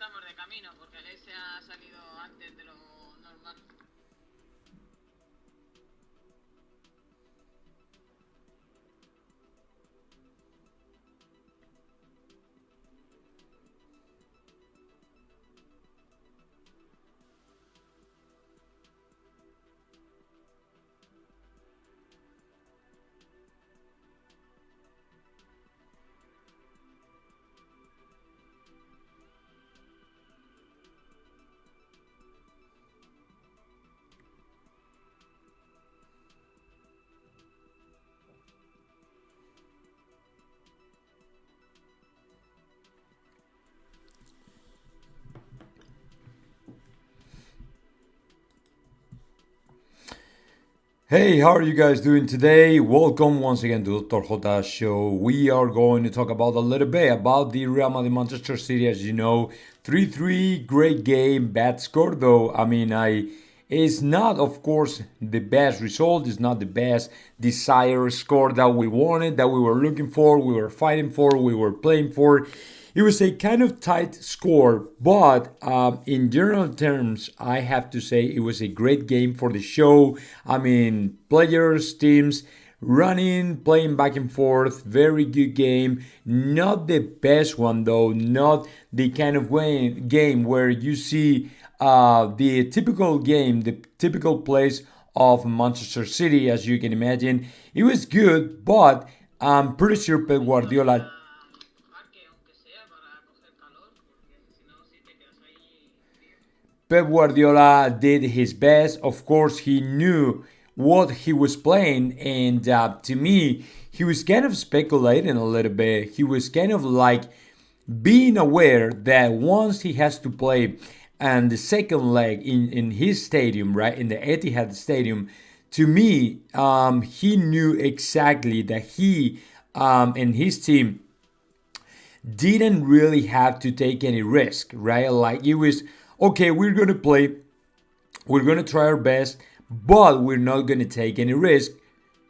estamos de camino, porque el S ha salido antes de lo normal. Hey, how are you guys doing today? Welcome once again to Dr. Jota show. We are going to talk about a little bit about the Real Madrid Manchester City. As you know, 3-3, great game, bad score though. It's not, of course, the best result. It's not the best desired score that we wanted, that we were looking for, we were fighting for, we were playing for. It was a kind of tight score, but in general terms, I have to say it was a great game for the show. I mean, players, teams running, playing back and forth, very good game. Not the best one though, not the kind of game where you see the typical game, the typical place of Manchester City, as you can imagine. It was good, but I'm pretty sure Pep Guardiola Pep Guardiola did his best. Of course, he knew what he was playing, and to me, he was kind of speculating a little bit. He was kind of like being aware that once he has to play and the second leg in his stadium, right, in the Etihad Stadium, to me, he knew exactly that he and his team didn't really have to take any risk, right? Like it was okay, we're gonna play, we're gonna try our best, but we're not gonna take any risk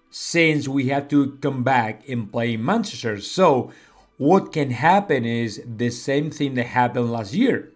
since we have to come back and play in Manchester. So what can happen is the same thing that happened last year,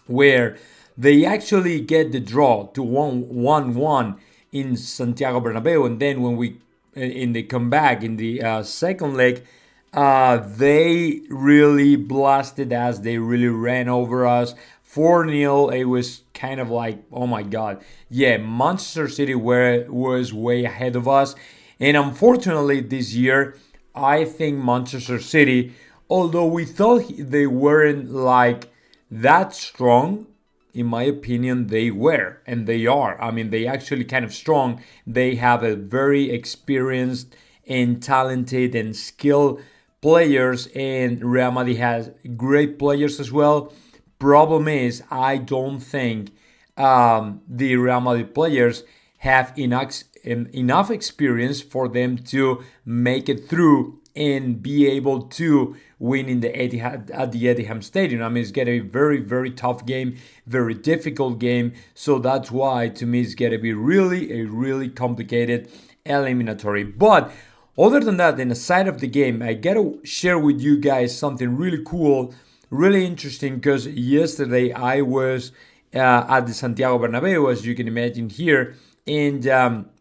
where they actually get the draw to 1-1 in Santiago Bernabeu, and then when we in the comeback in the second leg, they really blasted us. They really ran over us. 4-0. It was kind of like, oh my God. Yeah, Manchester City was way ahead of us. And unfortunately, this year, I think Manchester City, although we thought they weren't like that strong, in my opinion, they were and they are. I mean, they actually kind of strong. They have a very experienced and talented and skilled players, and Real Madrid has great players as well. Problem is, I don't think the Real Madrid players have enough experience for them to make it through and be able to win in the Etihad at the Etihad Stadium. I mean, it's gonna be a very, very tough game, very difficult game. So that's why, to me, it's gonna be a really complicated eliminatory. But other than that, in the side of the game, I gotta share with you guys something really cool, really interesting, because yesterday I was at the Santiago Bernabeu, as you can imagine here, and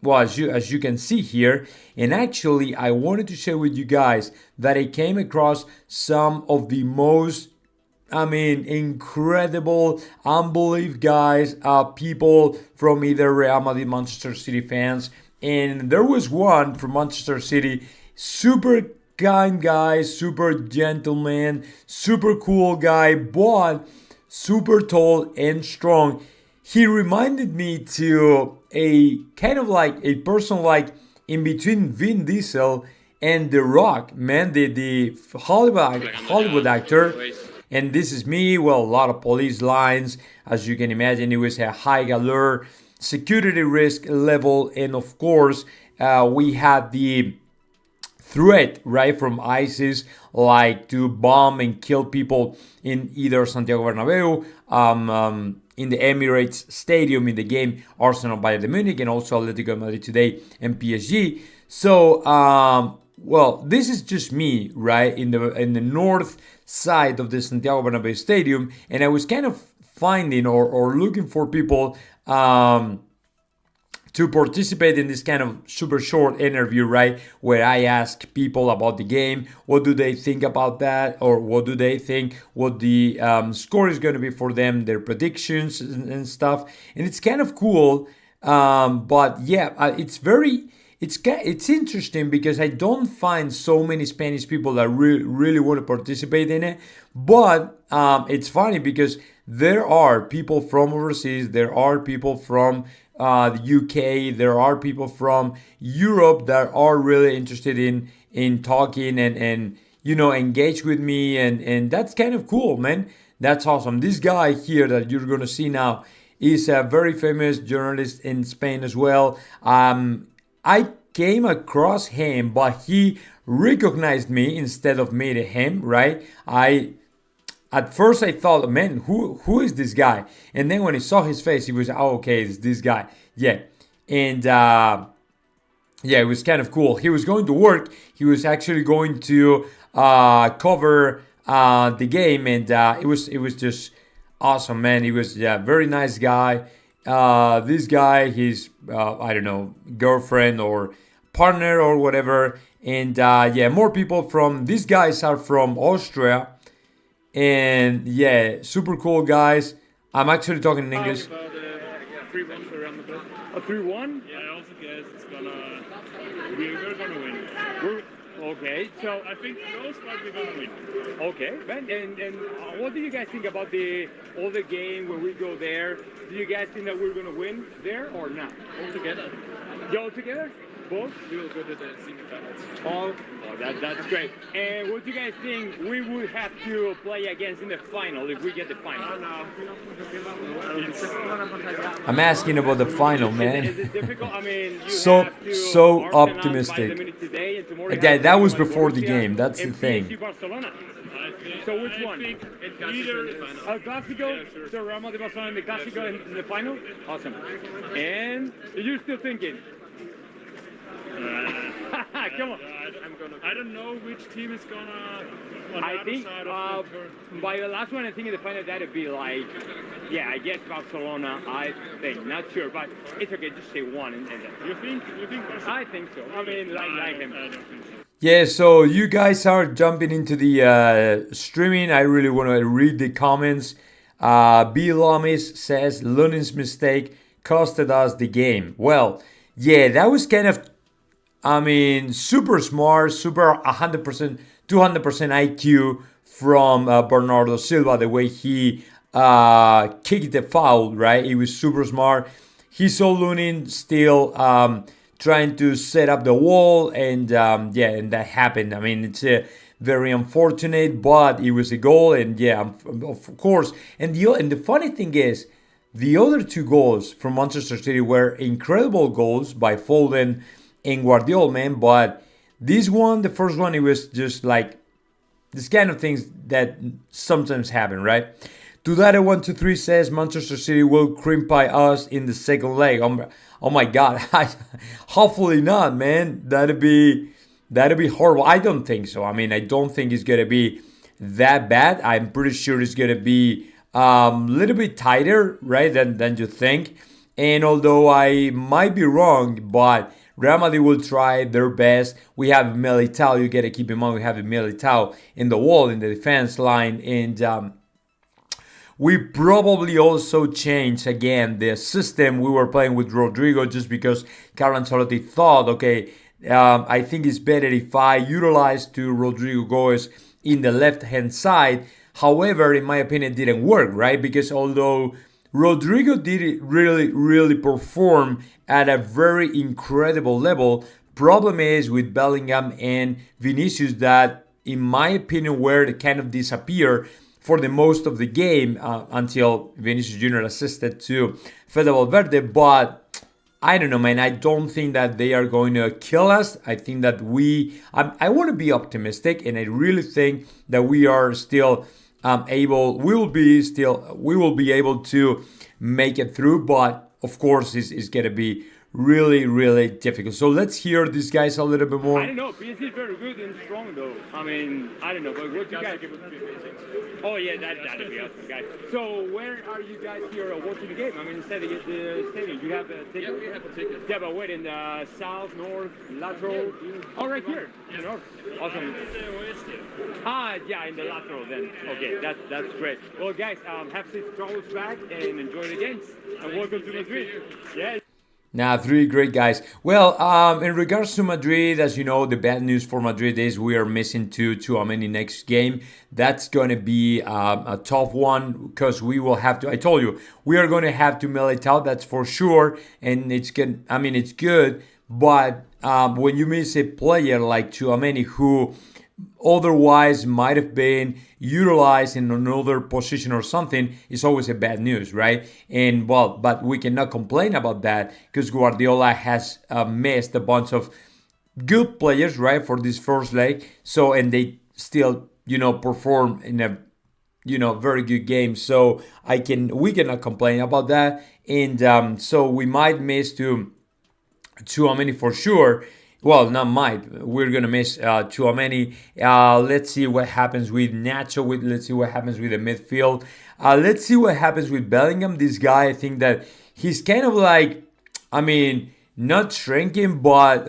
well, as you can see here, and actually I wanted to share with you guys that I came across some of the most, I mean, incredible, unbelievable guys, people from either Real Madrid, Manchester City fans, and there was one from Manchester City, super kind guy, super gentleman, super cool guy, but super tall and strong. He reminded me to a kind of like a person like in between Vin Diesel and The Rock, man, the Hollywood actor. And this is me. Well, a lot of police lines, as you can imagine. It was a high alert, security risk level, and of course, we had the threat, right, from ISIS, like to bomb and kill people in either Santiago Bernabeu, in the Emirates Stadium in the game Arsenal Bayern de Munich, and also Atletico Madrid today and PSG. So well, this is just me, right, in the north side of the Santiago Bernabeu Stadium, and I was kind of finding or looking for people to participate in this kind of super short interview, right? Where I ask people about the game, what do they think about that, or what do they think, what the score is going to be for them, their predictions and stuff. And it's kind of cool, but yeah, it's interesting because I don't find so many Spanish people that really want to participate in it. But it's funny because there are people from overseas, there are people from the UK, there are people from Europe that are really interested in talking and engage with me, and that's kind of cool, man. That's awesome. This guy here that you're gonna see now is a very famous journalist in Spain as well. I came across him, but he recognized me instead of me to him, right? At first I thought, man, who is this guy? And then when I saw his face, he was, oh, okay, it's this guy. Yeah. And yeah, it was kind of cool. He was going to work. He was actually going to cover the game, and it was just awesome, man. He was very nice guy. This guy, his I don't know, girlfriend or partner or whatever, and yeah, more people from these guys are from Austria. And yeah, super cool guys. I'm actually talking in English. About 3-1 for Real Madrid. A 3-1? Yeah, I also guess we're gonna win. Okay, so I think close, but we're gonna win. Okay, and what do you guys think about the game when we go there? Do you guys think that we're gonna win there or not? All together. All together? Both? We will go to the semifinals. Oh, that's great. And what do you guys think we would have to play against in the final if we get the final? I'm asking about the final, man. Is it difficult? I mean, you so have to so Arsenal by the optimistic. minute today, and tomorrow you Yeah, have that to was play before the Borussia game. That's the and thing. PSG Barcelona. So which one? Either El Clásico, so Real Madrid Barcelona in the Clásico in the final? Awesome. And you're still thinking? Come on. I don't know which team is gonna on the I other think side of the turn. by the last one, I think in the final that'd be like, yeah, I guess Barcelona. I think, not sure, but it's okay. Just say one and then. You think Barcelona? I think so. I mean, like him. I don't think so. Yeah, so you guys are jumping into the streaming. I really want to read the comments. B. Lomis says Lunin's mistake costed us the game. Well, yeah, that was kind of, I mean, super smart, super 100%, 200% IQ from Bernardo Silva, the way he kicked the foul, right? He was super smart. He saw Lunin still trying to set up the wall, and yeah, and that happened. I mean, it's very unfortunate, but it was a goal, and yeah, of course. And the funny thing is, the other two goals from Manchester City were incredible goals by Foden and Guardiola, man. But this one, the first one, it was just like this kind of things that sometimes happen, right? Tudare123 says Manchester City will cream pie us in the second leg. Oh my God, hopefully not, man. That'd be horrible. I don't think so. I mean, I don't think it's gonna be that bad. I'm pretty sure it's gonna be a little bit tighter, right, than you think. And although I might be wrong, but Real Madrid will try their best. We have Militao. You gotta keep in mind we have Militao in the wall in the defense line, and we probably also changed again the system we were playing with Rodrigo just because Carlo Ancelotti thought, okay, I think it's better if I utilize to Rodrigo Goes in the left-hand side. However, in my opinion, it didn't work, right? Because although Rodrigo did really perform at a very incredible level, problem is with Bellingham and Vinicius that, in my opinion, were to kind of disappear for the most of the game until Vinicius Jr. assisted to Fede Valverde. But I don't know, man. I don't think that they are going to kill us. I think that I want to be optimistic, and I really think that we are still we will be able to make it through. But of course, it's going to be really, really difficult. So let's hear these guys a little bit I more. don't know. PSG is very good and strong, though. I mean, I don't know, but what you guys? Oh yeah, that'd be awesome, guys. So where are you guys here watching the game? I mean, instead of the stadium, you have a ticket. Yeah, we have a ticket. Yeah, but wait, in the south, north, lateral. Oh, right here. Yeah. North. Awesome. West here. Ah, yeah, in the lateral then. Okay, that's great. Well, guys, have safe travels back and enjoy the games. And welcome to Madrid. Yeah. Now, three great guys. Well, in regards to Madrid, as you know, the bad news for Madrid is we are missing Tchouaméni next game. That's going to be a tough one because we will have to. I told you we are going to have to Militao. That's for sure, and it's good. I mean, it's good, but when you miss a player like Tchouaméni, who otherwise might have been utilized in another position or something, is always a bad news, right? And well, but we cannot complain about that because Guardiola has missed a bunch of good players, right, for this first leg. So, and they still, perform in a, very good game. So we cannot complain about that. And so we might miss Tchouaméni for sure. Well, not might. We're going to miss Tchouaméni. Let's see what happens with Nacho. Let's see what happens with the midfield. Let's see what happens with Bellingham. This guy, I think that he's kind of like, not shrinking, but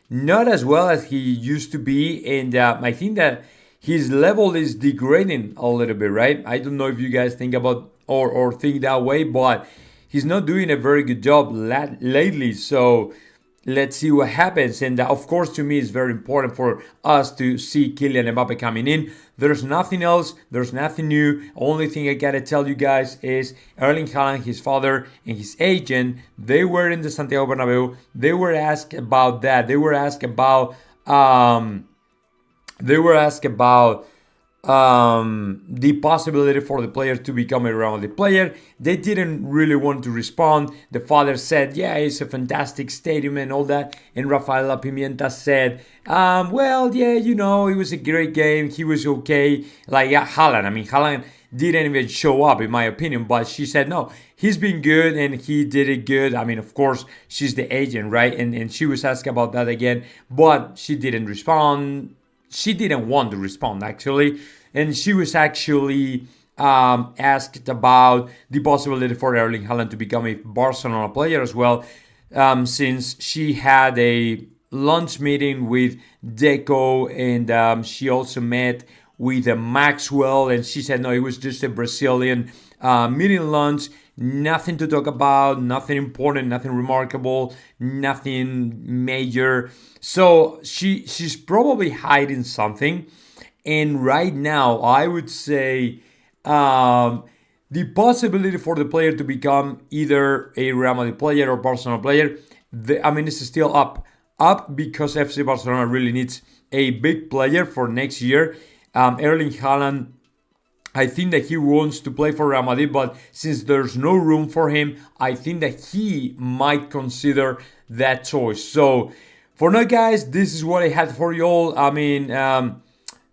not as well as he used to be. And I think that his level is degrading a little bit, right? I don't know if you guys think about or think that way, but he's not doing a very good job lately. So let's see what happens. And of course, to me, it's very important for us to see Kylian Mbappe coming in. There's nothing else. There's nothing new. Only thing I gotta tell you guys is Erling Haaland, his father, and his agent, they were in the Santiago Bernabeu. They were asked about that. They were asked about the possibility for the player to become a Real Madrid player. They didn't really want to respond. The father said, yeah, it's a fantastic stadium and all that. And Rafaela Pimienta said, well, yeah, it was a great game. He was okay. Like Haaland didn't even show up, in my opinion. But she said, no, he's been good and he did it good. Of course, she's the agent, right? And she was asked about that again. But she didn't respond. She didn't want to respond, actually. And she was actually asked about the possibility for Erling Haaland to become a Barcelona player as well, since she had a lunch meeting with Deco, and she also met with Maxwell, and she said, no, it was just a Brazilian meeting lunch. Nothing to talk about, nothing important, nothing remarkable, nothing major. So she's probably hiding something. And right now, I would say the possibility for the player to become either a Real Madrid player or Barcelona player, it's still up because FC Barcelona really needs a big player for next year. Erling Haaland, I think that he wants to play for Real Madrid, but since there's no room for him, I think that he might consider that choice. So for now, guys, this is what I had for you all.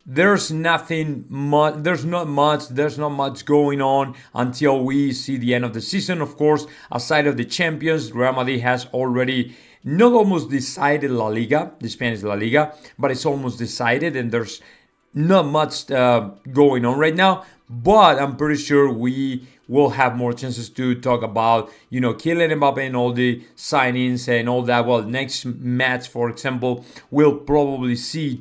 There's nothing much. There's not much going on until we see the end of the season. Of course, aside of the champions, Real Madrid has already not almost decided La Liga, the Spanish La Liga, but it's almost decided, and there's not much going on right now. But I'm pretty sure we will have more chances to talk about, Kylian Mbappe and all the signings and all that. Well, next match, for example, we'll probably see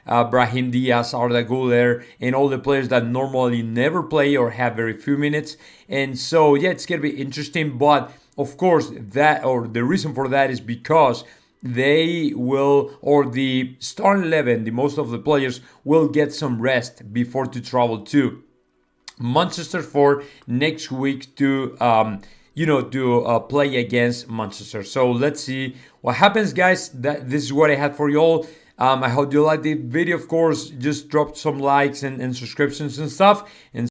Brahim Diaz, Arda Güler, and all the players that normally never play or have very few minutes. And so, yeah, it's going to be interesting. But, of course, the reason for that is because they will, or the starting 11, most of the players will get some rest before to travel to Manchester for next week to play against Manchester. So let's see what happens, guys. This is what I had for you all. I hope you liked the video. Of course, just drop some likes and subscriptions and stuff. And